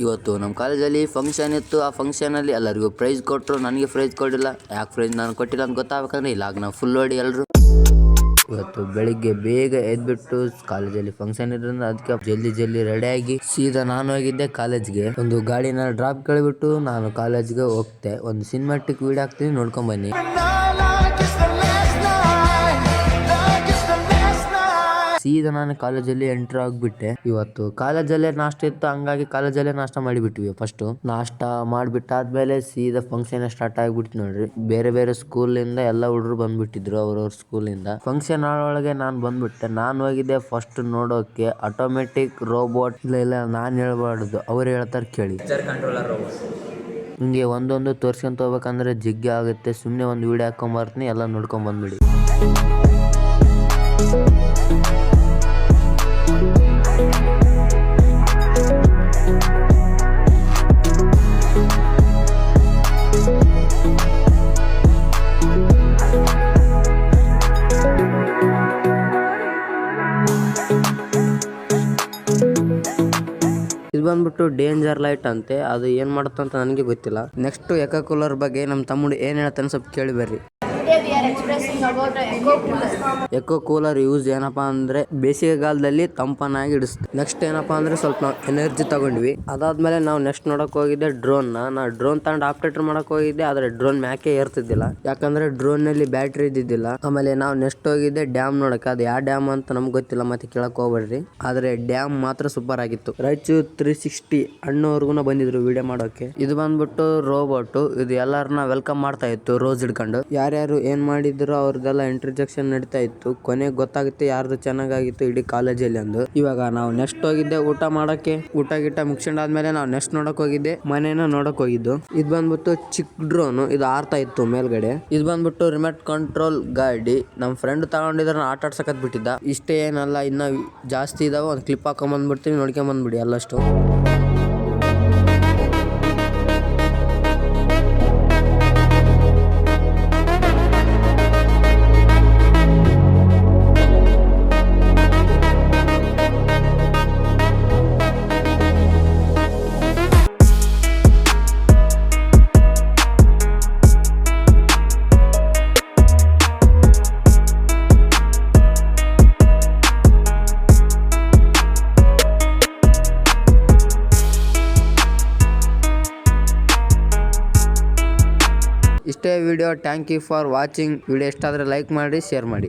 ಇವತ್ತು ನಮ್ಮ ಕಾಲೇಜಲ್ಲಿ ಫಂಕ್ಷನ್ ಇತ್ತು. ಆ ಫಂಕ್ಷನಲ್ಲಿ ಎಲ್ಲರಿಗೂ ಪ್ರೈಸ್ ಕೊಟ್ಟರು, ನನಗೆ ಪ್ರೈಸ್ ಕೊಟ್ಟಿಲ್ಲ. ಯಾಕೆ ಪ್ರೈಸ್ ನಾನು ಕೊಟ್ಟಿಲ್ಲ ಅಂತ ಗೊತ್ತಾಗಬೇಕಂದ್ರೆ ಇಲ್ಲಾಗ ನಾವು ಫುಲ್ ನೋಡಿ ಎಲ್ಲರೂ. ಇವತ್ತು ಬೆಳಿಗ್ಗೆ ಬೇಗ ಎದ್ಬಿಟ್ಟು ಕಾಲೇಜಲ್ಲಿ ಫಂಕ್ಷನ್ ಇರೋದ್ರಿಂದ ಅದಕ್ಕೆ ಜಲ್ದಿ ರೆಡಿಯಾಗಿ ಸೀದಾ ನಾನು ಹೋಗಿದ್ದೆ ಕಾಲೇಜ್ಗೆ. ಒಂದು ಗಾಡಿನ ಡ್ರಾಪ್ ಕೇಳಿಬಿಟ್ಟು ನಾನು ಕಾಲೇಜ್ಗೆ ಹೋಗ್ತೆ. ಒಂದು ಸಿನಿಮಾಟಿಕ್ ವಿಡಿಯೋ ಹಾಕ್ತೀನಿ, ನೋಡ್ಕೊಂಡ್ ಬನ್ನಿ. ಸೀದಾ ನಾನು ಕಾಲೇಜಲ್ಲಿ ಎಂಟರ್ ಆಗಿಬಿಟ್ಟೆ. ಇವತ್ತು ಕಾಲೇಜಲ್ಲೇ ನಾಷ್ಟ ಇತ್ತು, ಹಂಗಾಗಿ ಕಾಲೇಜಲ್ಲೇ ನಾಷ್ಟ ಮಾಡಿಬಿಟ್ವಿ. ಫಸ್ಟ್ ನಾಷ್ಟ ಮಾಡಿಬಿಟ್ಟಾದ್ಮೇಲೆ ಸೀದಾ ಫಂಕ್ಷನ್ ಸ್ಟಾರ್ಟ್ ಆಗಿಬಿಟ್ಟು ನೋಡ್ರಿ. ಬೇರೆ ಬೇರೆ ಸ್ಕೂಲ್ ಇಂದ ಎಲ್ಲ ಹುಡುಗರು ಬಂದ್ಬಿಟ್ಟಿದ್ರು ಅವ್ರವ್ರ ಸ್ಕೂಲ್ ಇಂದ. ಫಂಕ್ಷನ್ ಒಳಗೆ ನಾನು ಬಂದ್ಬಿಟ್ಟೆ. ನಾನು ಹೋಗಿದ್ದೆ ಫಸ್ಟ್ ನೋಡೋಕೆ ಆಟೋಮೆಟಿಕ್ ರೋಬೋಟ್. ಇಲ್ಲ ನಾನು ಹೇಳ್ಬಾರ್ದು, ಅವ್ರು ಹೇಳ್ತಾರೆ ಕೇಳಿ. ಹಿಂಗೆ ಒಂದೊಂದು ತೋರ್ಸ್ಕೊಂತ ಹೋಗ್ಬೇಕಂದ್ರೆ ಜಿಗ್ಗೆ ಆಗುತ್ತೆ. ಸುಮ್ಮನೆ ಒಂದು ವಿಡಿಯೋ ಹಾಕೊಂಬರ್ತೀನಿ, ಎಲ್ಲ ನೋಡ್ಕೊಂಡ್ ಬಂದ್ಬಿಡಿ. ಇದು ಬಂದ್ಬಿಟ್ಟು ಡೇಂಜರ್ ಲೈಟ್ ಅಂತೆ. ಅದು ಏನ್ ಮಾಡುತ್ತೆ ಅಂತ ನನಗೆ ಗೊತ್ತಿಲ್ಲ. ನೆಕ್ಸ್ಟ್ ಎಕೋ ಕೂಲರ್ ಬಗ್ಗೆ ನಮ್ಮ ತಮ್ಮಡು ಏನ್ ಹೇಳ್ತಾನೆ ಸ್ವಲ್ಪ ಕೇಳಿ ಬರ್ರಿ. ಎಕೋ ಕೂಲರ್ ಯೂಸ್ ಏನಪ್ಪಾ ಅಂದ್ರೆ ಬೇಸಿಗೆಗಾಲದಲ್ಲಿ ತಂಪನಾಗಿ ಇಡಿಸುತ್ತೆ. ನೆಕ್ಸ್ಟ್ ಏನಪ್ಪಾ ಅಂದ್ರೆ ಸ್ವಲ್ಪ ನಾವು ಎನರ್ಜಿ ತಗೊಂಡ್ವಿ. ಅದಾದ್ಮೇಲೆ ನಾವು ನೆಕ್ಸ್ಟ್ ನೋಡಕ್ ಹೋಗಿದ್ದೆ ಡ್ರೋನ್. ನಾ ಡ್ರೋನ್ ತಗೊಂಡು ಆಪ್ರೇಟರ್ ಮಾಡಕ್ ಹೋಗಿದ್ದೆ, ಆದ್ರೆ ಡ್ರೋನ್ ಮ್ಯಾಕೆ ಏರ್ತಿದ್ದಿಲ್ಲ, ಯಾಕಂದ್ರೆ ಡ್ರೋನ್ ನಲ್ಲಿ ಬ್ಯಾಟ್ರಿ ಇದ್ದಿದ್ದಿಲ್ಲ. ಆಮೇಲೆ ನಾವು ನೆಕ್ಸ್ಟ್ ಹೋಗಿದ್ದೆ ಡ್ಯಾಮ್ ನೋಡಕ್. ಅದು ಯಾವ ಡ್ಯಾಮ್ ಅಂತ ನಮ್ಗೆ ಗೊತ್ತಿಲ್ಲ, ಮತ್ತೆ ಕೇಳಕ್ ಹೋಗ್ಬೇಡ್ರಿ. ಆದ್ರೆ ಡ್ಯಾಮ್ ಮಾತ್ರ ಸೂಪರ್ ಆಗಿತ್ತು. ರಾಯಚೂರು 360 ಅಣ್ಣವರ್ಗುನ ಬಂದಿದ್ರು ವಿಡಿಯೋ ಮಾಡೋಕೆ. ಇದು ಬಂದ್ಬಿಟ್ಟು ರೋಬೋಟ್. ಇದು ಎಲ್ಲಾರನ್ನ ವೆಲ್ಕಮ್ ಮಾಡ್ತಾ ಇತ್ತು ರೋಸ್ ಹಿಡ್ಕೊಂಡು. ಯಾರ್ಯಾರು ಏನ್ ಮಾಡಿದ್ರು ಅವ್ರದ್ದೆಲ್ಲ ಇಂಟ್ರಜೆಕ್ಷನ್ ನಡೀತಾ ಇತ್ತು. ಕೊನೆಗೆ ಗೊತ್ತಾಗುತ್ತೆ ಯಾರ್ದು ಚೆನ್ನಾಗಿತ್ತು ಇಡೀ ಕಾಲೇಜಲ್ಲಿ ಅಂದು. ಇವಾಗ ನಾವು ನೆಕ್ಸ್ಟ್ ಹೋಗಿದ್ದೆ ಊಟ ಮಾಡಕ್ಕೆ. ಊಟ ಗಿಟ್ಟ ಮುಗಿಸ್ಕೊಂಡಾದ್ಮೇಲೆ ನಾವು ನೆಕ್ಸ್ಟ್ ನೋಡಕ್ ಹೋಗಿದ್ದೆ ಮನೇನ ನೋಡಕ್ ಹೋಗಿದ್ದು. ಇದು ಬಂದ್ಬಿಟ್ಟು ಚಿಕ್ಕ ಡ್ರೋನ್. ಇದು ಆರ್ತಾ ಇತ್ತು ಮೇಲ್ಗಡೆ. ಇದು ಬಂದ್ಬಿಟ್ಟು ರಿಮೋಟ್ ಕಂಟ್ರೋಲ್ ಗಾಡಿ. ನಮ್ ಫ್ರೆಂಡ್ ತಗೊಂಡಿದ್ರ ಆಟ ಆಡ್ಸಕತ್ ಬಿಟ್ಟಿದ್ದ. ಇಷ್ಟೇ ಏನಲ್ಲ, ಇನ್ನ ಜಾಸ್ತಿ ಇದಾವ. ಒಂದು ಕ್ಲಿಪ್ ಹಾಕೊಂಡ್ ಬಂದ್ಬಿಡ್ತೀನಿ, ನೋಡ್ಕೊಂಡ್ ಬಂದ್ಬಿಡಿ ಎಲ್ಲಷ್ಟು. ಇಷ್ಟೇ video. Thank you for watching. Video ಇಷ್ಟ ಆದರೆ ಲೈಕ್ ಮಾಡಿ, ಶೇರ್ ಮಾಡಿ.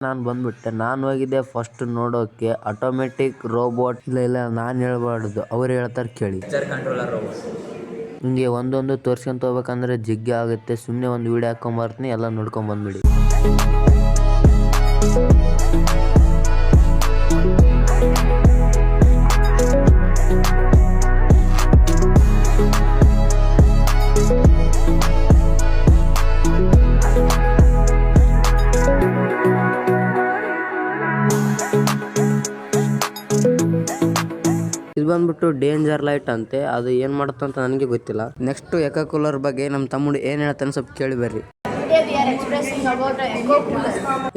ನಾನು ಬಂದ್ಬಿಟ್ಟೆ. ನಾನು ಹೋಗಿದ್ದೆ ಫಸ್ಟ್ ನೋಡೋಕೆ ಆಟೋಮೆಟಿಕ್ ರೋಬೋಟ್. ಇಲ್ಲ ನಾನು ಹೇಳ್ಬಾರ್ದು, ಅವ್ರು ಹೇಳ್ತಾರೆ ಕೇಳಿ. ಹಿಂಗೆ ಒಂದೊಂದು ತೋರ್ಸ್ಕೊಂತ ಹೋಗ್ಬೇಕಂದ್ರೆ ಜಿಗ್ಗೆ ಆಗುತ್ತೆ. ಸುಮ್ಮನೆ ಒಂದು ವಿಡಿಯೋ ಹಾಕೊಂಬರ್ತೀನಿ, ಎಲ್ಲ ನೋಡ್ಕೊಂಡ್ ಬಂದ್ಬಿಡಿ. ಇದು ಬಂದ್ಬಿಟ್ಟು ಡೇಂಜರ್ ಲೈಟ್ ಅಂತೆ. ಅದು ಏನ್ ಮಾಡುತ್ತೆ ಅಂತ ನನಗೆ ಗೊತ್ತಿಲ್ಲ. ನೆಕ್ಸ್ಟ್ ಎಕೋ ಕೂಲರ್ ಬಗ್ಗೆ ನಮ್ಮ ತಮ್ಮಡು ಏನ್ ಹೇಳ್ತಾನೆ ಸ್ವಲ್ಪ ಕೇಳಿ ಬರ್ರಿ.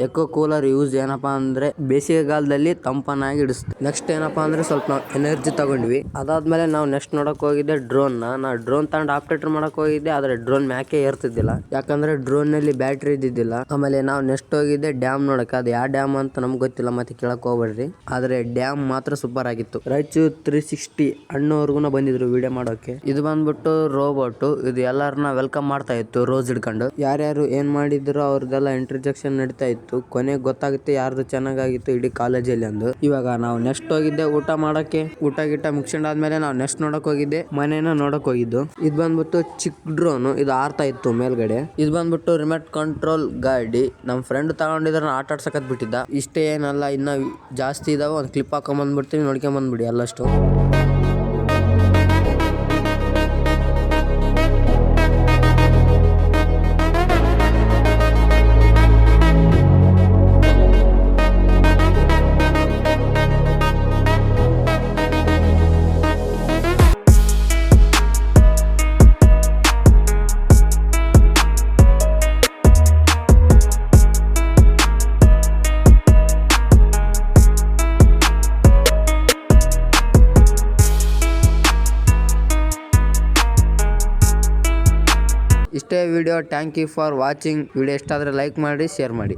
ಎಕೋ ಕೂಲರ್ ಯೂಸ್ ಏನಪ್ಪಾ ಅಂದ್ರೆ ಬೇಸಿಗೆಗಾಲದಲ್ಲಿ ತಂಪನಾಗಿ ಇಡಿಸುತ್ತೆ. ನೆಕ್ಸ್ಟ್ ಏನಪ್ಪಾ ಅಂದ್ರೆ ಸ್ವಲ್ಪ ನಾವು ಎನರ್ಜಿ ತಗೊಂಡ್ವಿ. ಅದಾದ್ಮೇಲೆ ನಾವು ನೆಕ್ಸ್ಟ್ ನೋಡಕ್ ಹೋಗಿದ್ದೆ ಡ್ರೋನ್. ನಾ ಡ್ರೋನ್ ತಗೊಂಡು ಆಪ್ರೇಟರ್ ಮಾಡಕ್ ಹೋಗಿದ್ದೆ, ಆದ್ರೆ ಡ್ರೋನ್ ಮ್ಯಾಕೆ ಏರ್ತಿದ್ದಿಲ್ಲ, ಯಾಕಂದ್ರೆ ಡ್ರೋನ್ ನಲ್ಲಿ ಬ್ಯಾಟ್ರಿ ಇದ್ದಿದ್ದಿಲ್ಲ. ಆಮೇಲೆ ನಾವು ನೆಕ್ಸ್ಟ್ ಹೋಗಿದ್ದೆ ಡ್ಯಾಮ್ ನೋಡಕ್. ಅದು ಯಾವ ಡ್ಯಾಮ್ ಅಂತ ನಮ್ಗೆ ಗೊತ್ತಿಲ್ಲ, ಮತ್ತೆ ಕೇಳಕ್ ಹೋಗ್ಬೇಡ್ರಿ. ಆದ್ರೆ ಡ್ಯಾಮ್ ಮಾತ್ರ ಸೂಪರ್ ಆಗಿತ್ತು. ರಾಯಚೂರು 360 ಅಣ್ಣವರ್ಗುನ ಬಂದಿದ್ರು ವಿಡಿಯೋ ಮಾಡೋಕೆ. ಇದು ಬಂದ್ಬಿಟ್ಟು ರೋಬೋಟ್. ಇದು ಎಲ್ಲಾರನ್ನ ವೆಲ್ಕಮ್ ಮಾಡ್ತಾ ಇತ್ತು ರೋಸ್ ಹಿಡ್ಕೊಂಡು. ಯಾರ್ಯಾರು ಏನ್ ಮಾಡಿದ್ರು ಅವ್ರದ್ದೆಲ್ಲ ಇಂಟ್ರಜೆಕ್ಷನ್ ನಡೀತಾ ಇತ್ತು. ಕೊನೆಗೆ ಗೊತ್ತಾಗುತ್ತೆ ಯಾರ್ದು ಚೆನ್ನಾಗಿತ್ತು ಇಡೀ ಕಾಲೇಜಲ್ಲಿ ಅಂದು. ಇವಾಗ ನಾವು ನೆಕ್ಸ್ಟ್ ಹೋಗಿದ್ದೆ ಊಟ ಮಾಡಕ್ಕೆ. ಊಟ ಗಿಟ್ಟ ಮುಗಿಸ್ಕೊಂಡಾದ್ಮೇಲೆ ನಾವು ನೆಕ್ಸ್ಟ್ ನೋಡಕ್ ಹೋಗಿದ್ದೆ ಮನೇನ ನೋಡಕ್ ಹೋಗಿದ್ದು. ಇದು ಬಂದ್ಬಿಟ್ಟು ಚಿಕ್ಕ ಡ್ರೋನ್. ಇದು ಆರ್ತಾ ಇತ್ತು ಮೇಲ್ಗಡೆ. ಇದು ಬಂದ್ಬಿಟ್ಟು ರಿಮೋಟ್ ಕಂಟ್ರೋಲ್ ಗಾಡಿ. ನಮ್ ಫ್ರೆಂಡ್ ತಗೊಂಡಿದ್ರ ಆಟ ಆಡ್ಸಕತ್ ಬಿಟ್ಟಿದ್ದ. ಇಷ್ಟೇ ಏನಲ್ಲ, ಇನ್ನ ಜಾಸ್ತಿ ಇದಾವ. ಒಂದು ಕ್ಲಿಪ್ ಹಾಕೊಂಡ್ ಬಂದ್ಬಿಡ್ತೀನಿ, ನೋಡ್ಕೊಂಡ್ ಬಂದ್ಬಿಡಿ ಎಲ್ಲಷ್ಟು. ಇಷ್ಟೇ video. Thank you for watching. Video ಇಷ್ಟ ಆದರೆ ಲೈಕ್ ಮಾಡಿ, ಶೇರ್ ಮಾಡಿ.